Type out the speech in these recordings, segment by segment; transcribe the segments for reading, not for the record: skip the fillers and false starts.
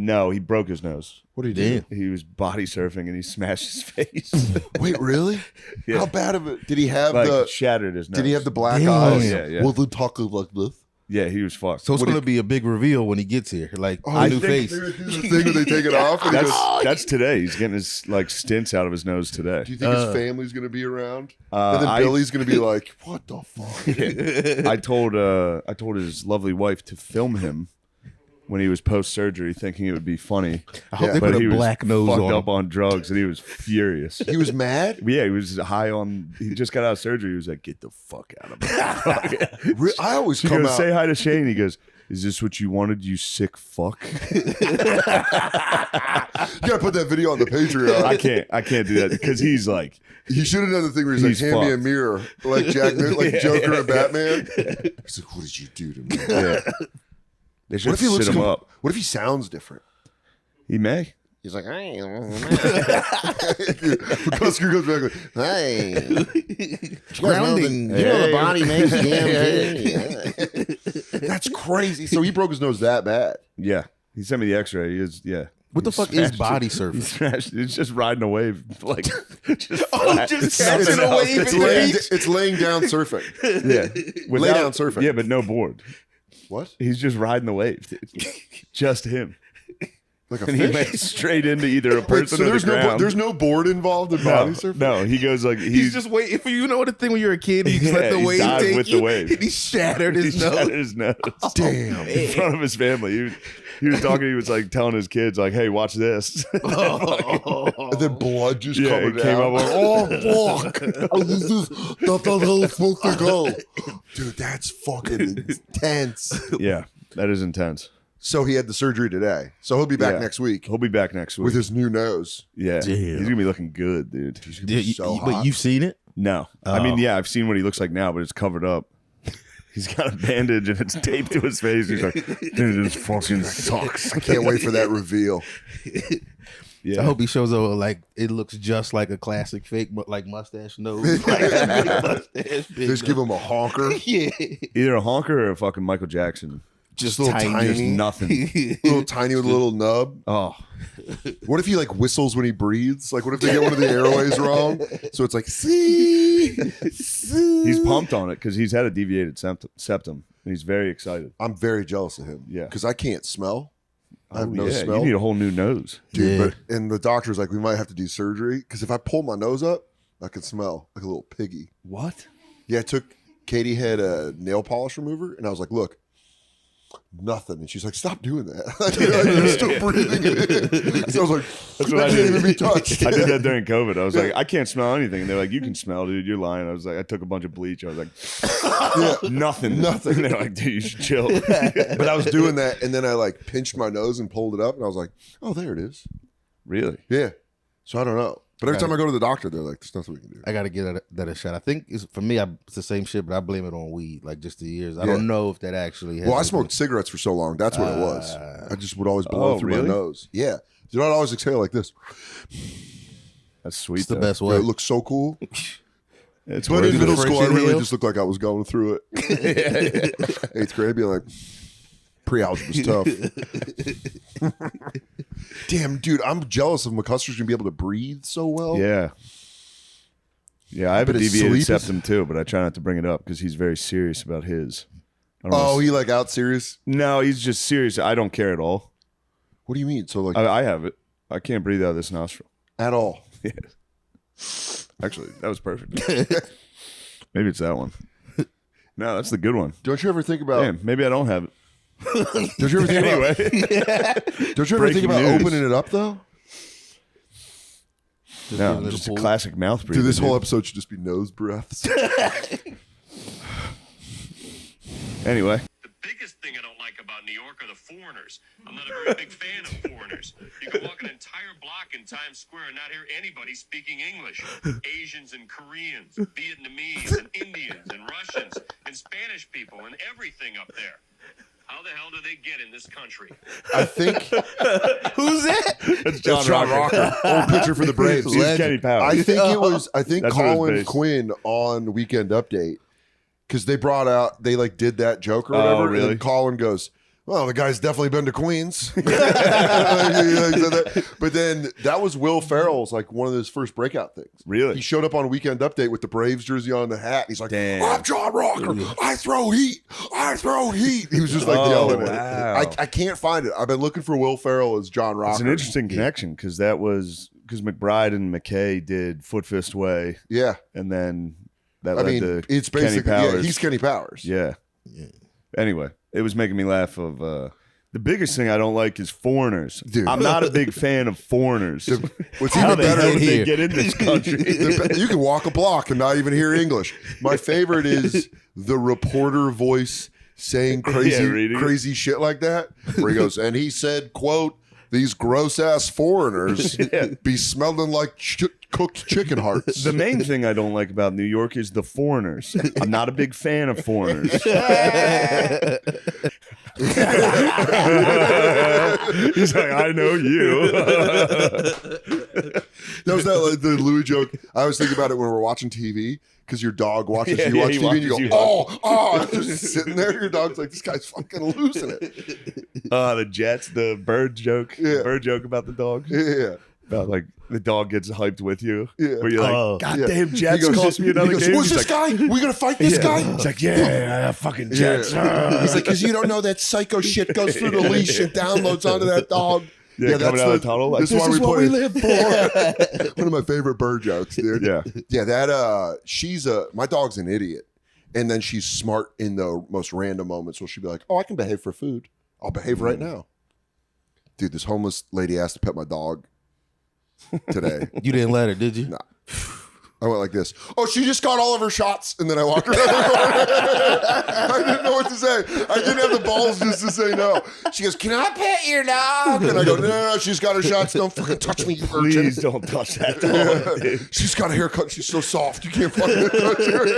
No, he broke his nose. What did he do? He was body surfing and he smashed his face. Wait, really? Yeah. How bad of it? Did he have shattered his nose? Did he have the black Damn. eyes? Yeah. Was he talking like this? Yeah, he was fucked. So it's going to be a big reveal when he gets here, like a new face. They're gonna do the thing where they take it off. And That's today. He's getting his stints out of his nose today. do you think his family's gonna be around? And then Billy's gonna be like, "What the fuck?" I told his lovely wife to film him when he was post surgery, thinking it would be funny. I hope they But put he a was black nose fucked on up him. on drugs, and he was furious. He was mad. Yeah, he was high on. He just got out of surgery. He was like, "Get the fuck out of me!" I always He come goes, out. "Say hi to Shane." He goes, "Is this what you wanted, you sick fuck?" You gotta put that video on the Patreon. I can't do that because he's like, He should have done the thing where he's like, He's "Hand me a fucked. mirror," like Joker and Batman. He's like, "What did you do to me?" yeah. They should What if he looks sit him up. What if he sounds different? He may. He's like, "Hey," McCusker goes back like, "Hey." Grounding. You know the body makes DMT. That's crazy. So he broke his nose that bad. Yeah, he sent me the X-ray. He is What the fuck is body surfing? It's just riding a wave, like just just catching a wave It's in the laying, beach. it's laying down surfing. yeah, Lay down surfing. Yeah, but no board. What? He's just riding the wave, dude. Just him. Like a And he fish? went straight into either a Wait, person so or there's the ground. there's no board involved in body surfing? No, he goes like He's just waiting for you. Know the thing when you're a kid, you just let the he wave died take with you. the wave. And he shattered his he nose. shattered his nose. Damn. In front of his family. He was talking, he was like telling his kids, like, "Hey, watch this." And then blood just Yeah, coming it came down. up like, Oh, fuck. That's not how it's supposed to go. Dude, that's fucking intense. Yeah, that is intense. So he had the surgery today. So he'll be back Yeah. next week He'll be back next week. with his new nose. Yeah. Damn. He's gonna be looking good, dude. He's gonna be so hot. But you've seen it? No. I mean, yeah, I've seen what he looks like now, but it's covered up. He's got a bandage and it's taped to his face. He's like, "Dude, this fucking sucks." I can't wait for that reveal. Yeah. I hope he shows up like it looks just like a classic fake, like mustache nose. Mustache, Just give him a honker. yeah, Either a honker or a fucking Michael Jackson. Just a little tiny. Just nothing. Little tiny with a little nub. Oh. What if he like whistles when he breathes? Like what if they get one of the airways wrong? So it's like, see. He's pumped on it because he's had a deviated septum. And he's very excited. I'm very jealous of him. Yeah. Because I can't smell. I have Oh, no yeah, smell. You need a whole new nose. Dude, Yeah. but and the doctor's like, we might have to do surgery because if I pull my nose up, I can smell like a little piggy. What? Yeah, Katie had a nail polish remover, and I was like, look, nothing. And she's like, stop doing that. You're still breathing it in. So I was like, That's what I can't did. even be touched. I did that during COVID. I was like, I can't smell anything. And they're like, you can smell, dude. You're lying. I was like, I took a bunch of bleach. I was like, nothing. Nothing. And they're like, dude, you should chill. But I was doing that, and then I like pinched my nose and pulled it up, and I was like, oh, there it is. Really? Yeah. So I don't know. But every time I go to the doctor, they're like, there's nothing we can do. I gotta give that a shot. I think for me, it's the same shit, but I blame it on weed, like just the years. I don't know if that actually. Well, I smoked cigarettes for so long. That's what it was. I just would always blow through really? my nose. Yeah. Dude, I'd always exhale like this. That's sweet. It's the though. best It way. looks so cool. It's But worth in it. middle school, I French really inhale? just looked like I was going through it. 8th grade, being like, pre-algebra was tough. Damn, dude, I'm jealous of McCuster's going to be able to breathe so well. Yeah. Yeah, I have a But his deviated sleep is- septum too, but I try not to bring it up because he's very serious about his. I don't know. Oh, he like out serious? No, he's just serious. I don't care at all. What do you mean? So like I have it. I can't breathe out of this nostril. at all? Yeah. Actually, that was perfect. Maybe it's that one. No, that's the good one. Don't you ever think about? Damn, maybe I don't have it. Don't you ever think Anyway, about? Don't you ever think Breaking about news. opening it up though? no, just a classic mouth breathing. Dude, this whole dude. episode should just be nose breaths. Anyway, The biggest thing I don't like about New York are the foreigners. I'm not a very big fan of foreigners. You can walk an entire block in Times Square and not hear anybody speaking English. Asians and Koreans, Vietnamese and Indians and Russians and Spanish people and everything up there. How the hell do they get in this country? I think Who's that? that's that's John Rocker, old pitcher for the Braves. He's Kenny Powell. I think it was. I think That's what it was Colin based. Quinn on Weekend Update because they brought out they like did that joke or whatever. Oh, really? And then Colin goes, well, the guy's definitely been to Queens. But then that was Will Ferrell's like one of his first breakout things. Really? He showed up on Weekend Update with the Braves jersey on, the hat. He's like, Damn. I'm John Rocker. I throw heat. I throw heat. He was just like yelling wow. it. I can't find it. I've been looking for Will Ferrell as John Rocker. It's an interesting connection because McBride and McKay did Foot Fist Way. Yeah. And then that I led mean, to it's Kenny basically, Powers. he's Kenny Powers. Yeah. Anyway, it was making me laugh of the biggest thing I don't like is foreigners. Dude. I'm not a big fan of foreigners. What's How even the better hell did they here? get in this country? You can walk a block and not even hear English. My favorite is the reporter voice saying reading it. crazy shit like that, where he goes, and he said, quote, these gross ass foreigners be smelling like cooked chicken hearts. The main thing I don't like about New York is the foreigners. I'm not a big fan of foreigners. He's like, I know you. That was like the Louis joke. I always think about it when we're watching TV, because your dog watches Yeah, you yeah, watch he TV and you watches go, you. oh, just sitting there. Your dog's like, this guy's fucking losing it. The Jets, the bird joke. Yeah. Bird joke about the dog. Yeah. About like the dog gets hyped with you. Yeah. Where you're like, Oh. goddamn He Jets goes, cost me another game. Who's He's this like, guy? We gonna fight this guy? It's like, yeah, fucking Jets. Yeah. He's like, because you don't know that psycho shit goes through the leash and downloads onto that dog. Yeah, coming out of the tunnel. Like, this is what play. we live for. One of my favorite bird jokes, dude. Yeah. Yeah, that my dog's an idiot. And then she's smart in the most random moments where she'll be like, oh, I can behave for food. I'll behave right now. Dude, this homeless lady asked to pet my dog today. You didn't let her, did you? No. I went like this. Oh, she just got all of her shots, and then I walked around the corner. I didn't know what to say. I didn't have the balls just to say no. She goes, "Can I pet your dog?" And I go, "No, she's got her shots. Don't fucking touch me, you urchin." Please don't touch that dog. Dude. She's got a haircut. She's so soft. You can't fucking touch her.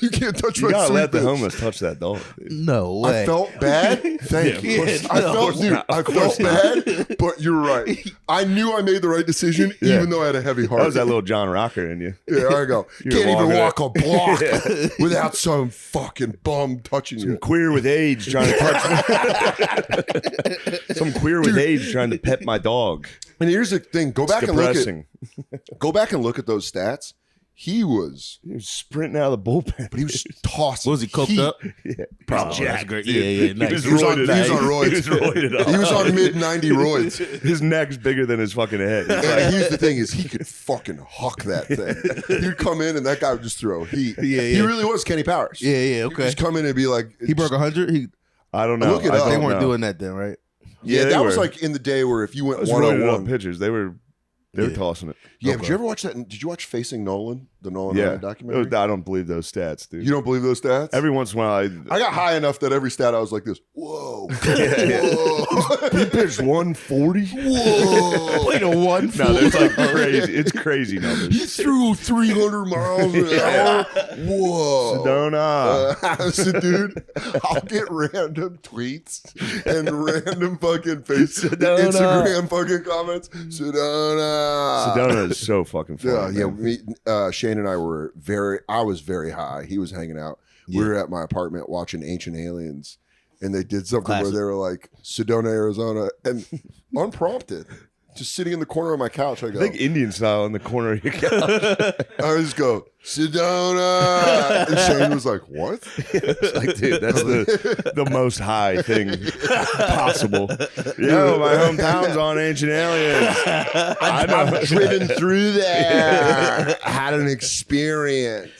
You can't touch You my gotta sweet let the bitch. homeless touch that dog. Dude. No way. I felt bad. Thank you. Yeah, I no. felt, dude, I felt bad, but you're right. I knew I made the right decision, Yeah. even though I had a heavy heart. That was that little John Rocker in you. Yeah, there I go. You're Can't even walking walk a block without some fucking bum touching you. Queer with AIDS trying to touch some queer with AIDS trying to pet my dog. And here's the thing: go back and Depressing. look at those stats. He was sprinting out of the bullpen. But he was tossing. Was he coked heat. up? Yeah, Probably. jacked, That's great. dude. Yeah, nice. He was He was on roided. roids. He was roided up. He was on mid 90 roids. His neck's bigger than his fucking head. It's like, And here's the thing: is he could fucking huck that thing. He'd come in and that guy would just throw heat. Yeah. He really was Kenny Powers. Yeah, He'd okay. just come in and be like, He broke 100. I don't know. Look it I up. They don't weren't know. doing that then, right? Yeah, they that was were. like in the day where if you went Those one on roided up one. pitchers. They were tossing it. Yeah, but did you ever watch that? Did you watch Facing Nolan, the Nolan Yeah, documentary? I don't believe those stats, dude. You don't believe those stats? Every once in a while, I got high enough that every stat I was like this. Whoa. Yeah. Whoa. he pitched 140. Whoa. Played a 1-4. No, it's like crazy. It's crazy numbers. He threw 300 miles an hour. Whoa. Sedona. So, dude, I'll get random tweets and random fucking Instagram fucking comments. Sedona. Sedona is so fucking fun. Yeah, man. Shane and I were I was very high. He was hanging out. We were at my apartment watching Ancient Aliens, and they did something Classic. where they were like, Sedona, Arizona, and unprompted, just sitting in the corner of my couch, I go, I think Indian style in the corner of your couch. I just go, Sedona. And Shane was like, what? It's like, dude, that's the most high thing possible. Yo, my hometown's on Ancient Aliens. I know. I've driven through there. Had an experience.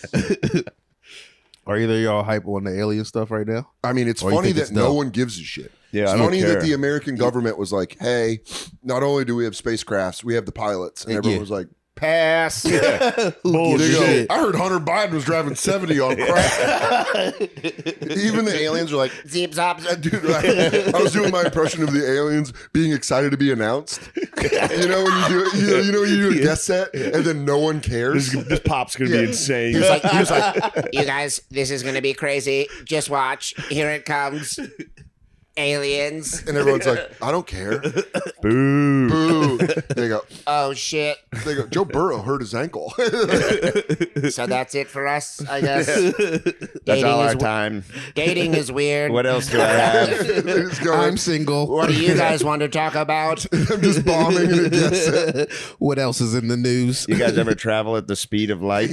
Are either of y'all hype on the alien stuff right now? I mean, it's Or you funny think that it's no dumb? one gives a shit. Yeah, It's I don't funny care. that the American government was like, hey, not only do we have spacecrafts, we have the pilots. And everyone Yeah. was like, pass. Who gives a Bullshit. shit? I heard Hunter Biden was driving 70 on crack. Even the aliens are like, zip zop. Dude, I was doing my impression of the aliens being excited to be announced. You know when you do it, you know when you do a guest set and then no one cares. This pop's gonna be insane. He was like, you guys, this is going to be crazy. Just watch. Here it comes. aliens. And everyone's like, I don't care. Boo. Boo. They go, Oh shit. they go, Joe Burrow hurt his ankle. So that's it for us, I guess. That's all our is time. dating is weird. What else do I have? They just go, I'm single. What do you guys want to talk about? I'm just bombing and it gets it. What else is in the news? You guys ever travel at the speed of light?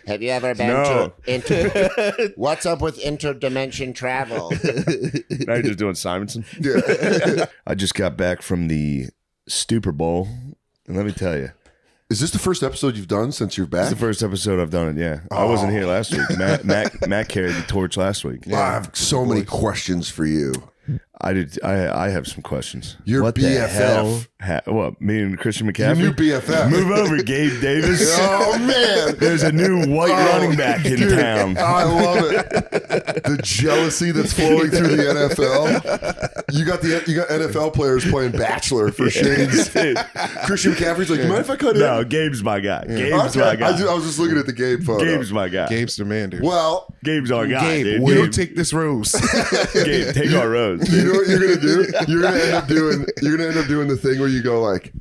Have you ever been No. to What's up with interdimension travel? Now you're just doing Simonson. Yeah. I just got back from the Stupor Bowl, and let me tell you, Is this the first episode you've done since you're back? it's the first episode I've done it. Yeah, I wasn't here last week. Matt carried the torch last week. I have so many questions for you. I did. I have some questions. Your what BFF. The hell what? Me and Christian Your McCaffrey. new BFF. Move over, Gabe Davis. Oh, man. There's a new white running back in Dude, town. I love it. The jealousy that's flowing through the NFL. You got NFL players playing Bachelor for Shane's. Dude, Christian McCaffrey's like, you mind if I cut in? no, Gabe's my guy. Gabe's Okay. my guy. I was just looking at the Gabe photo. Gabe's my guy. Gabe's the man, dude. Well, Gabe's our guy. Gabe, dude. will you Gabe, take this rose? Gabe, take our rose. you know what you're gonna do? You're gonna end up doing the thing where you go like,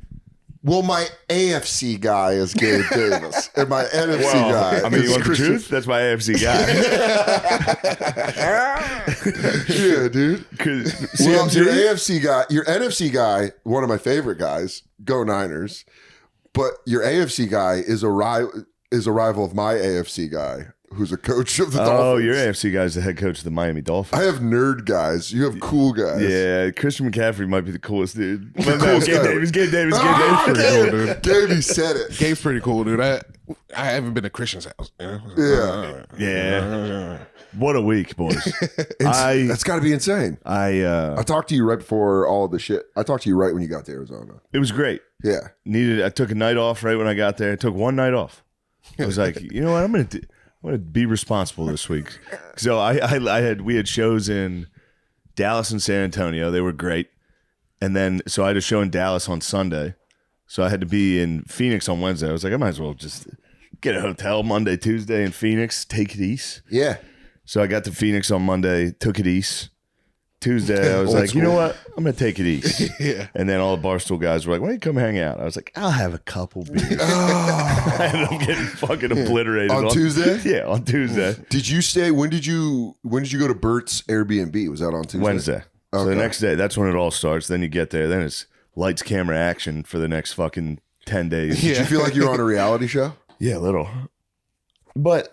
well, my AFC guy is Gabe Davis, and my NFC guy I mean, is you want the Christian. truth? That's my AFC guy. Yeah, dude. Well, CMC? your AFC guy, your NFC guy, one of my favorite guys, go Niners. But your AFC guy is a rival of my AFC guy, who's a coach of the Dolphins. Oh, your AFC guy's the head coach of the Miami Dolphins. I have nerd guys. You have cool guys. Yeah, Christian McCaffrey might be the coolest dude. But no, coolest Gabe guy. Davis, Gabe Davis, Gabe Ah, Davis. Pretty cool, dude. Gabe, he said it. Gabe's pretty cool, dude. I haven't been to Christian's house. You know? Yeah. Yeah. What a week, boys. I That's got to be insane. I talked to you right before all of the shit. I talked to you right when you got to Arizona. it was great. Yeah. I took a night off right when I got there. I took one night off. I was like, you know what? I'm gonna be responsible this week. So we had shows in Dallas and San Antonio. They were great. And then so I had a show in Dallas on Sunday. So I had to be in Phoenix on Wednesday. I was like, I might as well just get a hotel Monday, Tuesday in Phoenix, take it east. Yeah. So I got to Phoenix on Monday, took it east. Tuesday, I was Old like, you know school. what? I'm going to take it east. Yeah. And then all the Barstool guys were like, why don't you come hang out? I was like, I'll have a couple beers. I ended up getting fucking obliterated. On Tuesday? Yeah, on Tuesday. Did you stay? When did you go to Bert's Airbnb? Was that on Tuesday? Wednesday. So the Okay. next day, that's when it all starts. Then you get there. Then it's lights, camera, action for the next fucking 10 days. Did you feel like you were on a reality show? Yeah, a little. But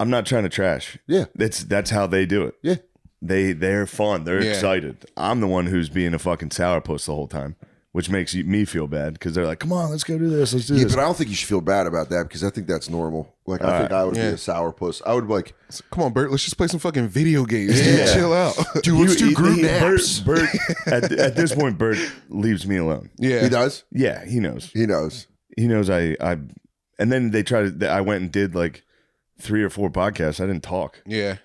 I'm not trying to trash. Yeah. That's how they do it. Yeah. They're fun. They're Yeah. excited. I'm the one who's being a fucking sourpuss the whole time, which makes me feel bad because they're like, "Come on, let's go do this. Let's do Yeah, this." but I don't think you should feel bad about that because I think that's normal. Like I think I would be a sourpuss. I would be like, Come on, Bert. Let's just play some fucking video games. Dude. Chill out. dude, let's do group naps. Bert, at this point, Bert leaves me alone. Yeah. He does. Yeah, he knows. He knows. He knows I. And then they tried to. I went and did like 3 or 4 podcasts. I didn't talk. Yeah.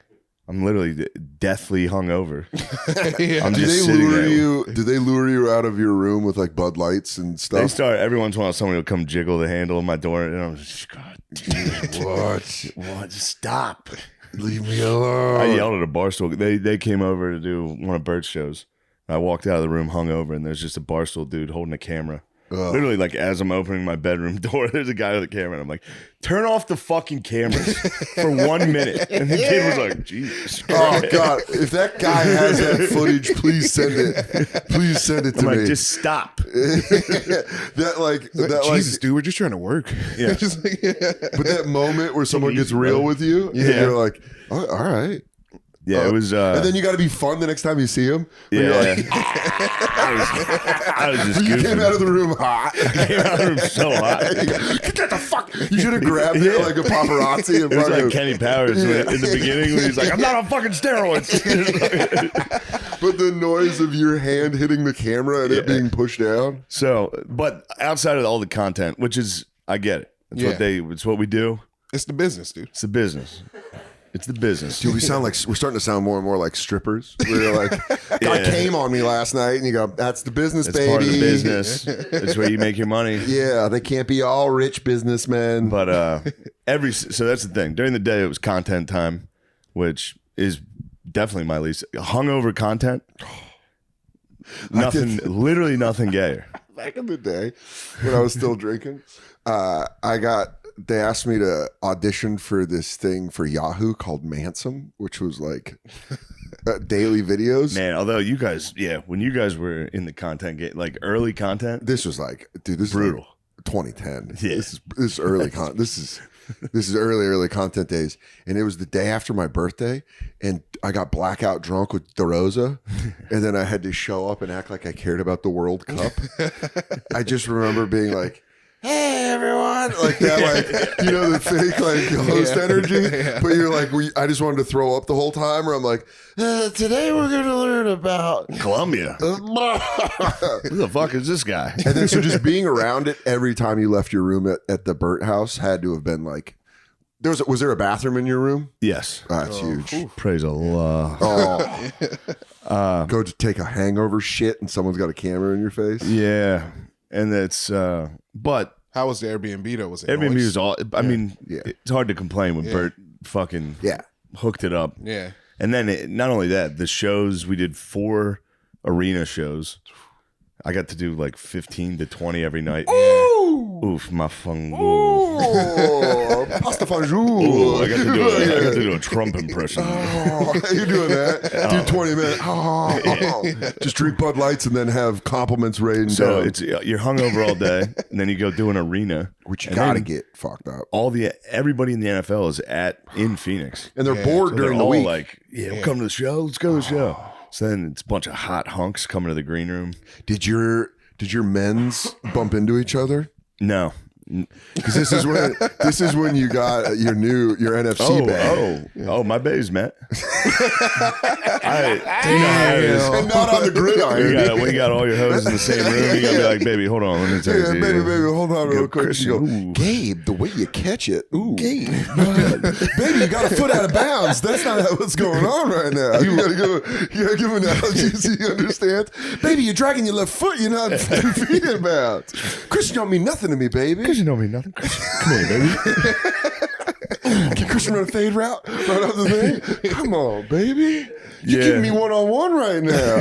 I'm literally deathly hungover. Yeah. I'm Do just they sitting lure there. you? Do they lure you out of your room with like Bud Lights and They stuff? start every once in a while. Somebody will come jiggle the handle of my door, and I'm just, God damn it. What? Just stop. Leave me alone. I yelled at a barstool. They came over to do one of Bert's shows. I walked out of the room hungover, and there's just a barstool dude holding a camera. Literally, like as I'm opening my bedroom door, there's a guy with a camera, and I'm like, "Turn off the fucking cameras for 1 minute." And the kid was like, "Jesus." Oh God! If that guy has that footage, please send it. Please send it to I'm like, me. just stop. Jesus, dude, we're just trying to work. Yeah. Just like, but that moment where someone gets real with you, and Yeah. you're like, oh, all right. Yeah, it was. And then you got to be fun the next time you see him. When yeah, you're like, I was just you came goofing. out of the room hot. Came out of the room so hot. Get the fuck! You should have grabbed it like a paparazzi and It was fucking. like Kenny Powers in the beginning when he's like, "I'm not on fucking steroids." But the noise of your hand hitting the camera and it being pushed down. So, but outside of all the content, which is, I get it. It's what we do. it's the business, dude. It's the business. It's the business. Dude, we're starting to sound more and more like strippers. We're like, guy came on me last night, and you go, "That's the business, It's baby. part of the business. It's where you make your money. Yeah, they can't be all rich businessmen." But so that's the thing. During the day, it was content time, which is definitely my least. Hungover content. Literally nothing gayer. Back in the day when I was still drinking, they asked me to audition for this thing for Yahoo called Mansom, which was like daily videos. Man, although you guys, when you guys were in the content game, like early content, This was like, dude, this brutal. is like 2010. Yeah. This is early this is early content days, and it was the day after my birthday, and I got blackout drunk with DeRosa, and then I had to show up and act like I cared about the World Cup. I just remember being like, "Hey everyone," like that, like, you know, the fake like host energy, but you're like, I just wanted to throw up the whole time, or I'm like, today we're gonna learn about Columbia. Who the fuck is this guy? And then so just being around it every time you left your room at the Burt house had to have been like, was there a bathroom in your room? Yes. That's huge. Praise Allah. Oh, go to take a hangover shit and someone's got a camera in your face. Yeah. And it's, but How was the Airbnb though? Was it Airbnb noise? was all, I mean, Yeah. it's hard to complain when Bert fucking Yeah. hooked it up. Yeah. And then not only that, the shows, we did 4 arena shows. I got to do like 15 to 20 every night. Oof, my fungu. Oh, pasta Ooh, fonjour. I got to do a Trump impression. Oh, you're doing that. Do 20 minutes. Oh. Just drink Bud Lights and then have compliments rained So down. it's you're hungover all day, and then you go do an arena, Which you and got to then get fucked up. everybody in the NFL is in Phoenix. And they're bored So during they're the all week. like, we'll come to the show. Let's go to the show. So then it's a bunch of hot hunks coming to the green room. Did your men's bump into each other? No. Because this is when you got your NFC bag. Oh, my bays, Matt. You know how it is. And not on the gridiron. We got all your hoes in the same room. You gotta be like, baby, hold on. Let me tell you. Yeah, baby, hold on real quick. Christian, You go, ooh. Gabe, the way you catch it. Ooh. Gabe. Baby, you got a foot out of bounds. That's not what's going on right now. You gotta give analogies so you understand. Baby, you're dragging your left foot. You're not 2 feet in bounds. Christian don't mean nothing to me, baby. Christian don't mean nothing. Come here, baby. Can Christian run a fade route right off the thing? Come on, baby. You're Yeah. giving me one-on-one right now.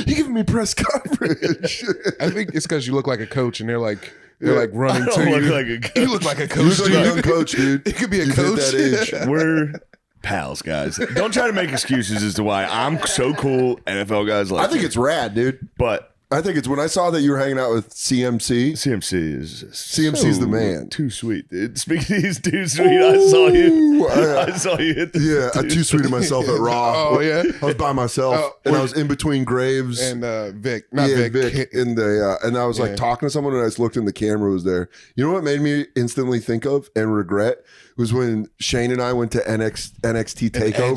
You're giving me press coverage. I think it's because you look like a coach, and they're like running I to don't you. look like a coach. You look like a You coach. look like a young coach, dude. It could be a You've coach. hit that age. We're pals, guys. Don't try to make excuses as to why I'm so cool. NFL guys like I think it's rad, dude. but I think it's when I saw that you were hanging out with CMC. CMC is CMC's the man. Too sweet, dude. Speaking of he's too sweet, I saw you. I saw you hit the Yeah, I too sweeted myself at Raw. Oh, yeah? I was by myself, and I was in between Graves And Vic, not yeah, Vic. Vic in the and I was like talking to someone, and I just looked and the camera was there. You know what made me instantly think of and regret was when Shane and I went to NXT Edge and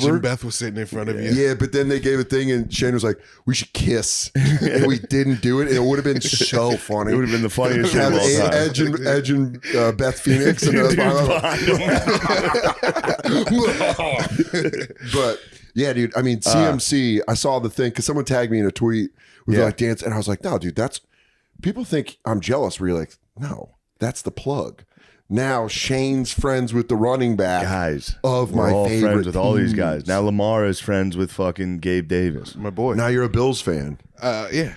Takeover. Beth was sitting in front of you. Yeah, but then they gave a thing, and Shane was like, "We should kiss," and we didn't do it, and it would have been so funny. It would have been the funniest shit Have of all time. Edge and Beth Phoenix, and I was Dude's behind him. but yeah, dude. I mean, CMC. I saw the thing because someone tagged me in a tweet with like dance, and I was like, no, dude. That's people think I'm jealous. Where you're like, no, that's the plug. Now Shane's friends with the running back Guys, of we're my all favorite friends with all these teams. guys. Now Lamar is friends with fucking Gabe Davis. My boy. Now you're a Bills fan. Yeah.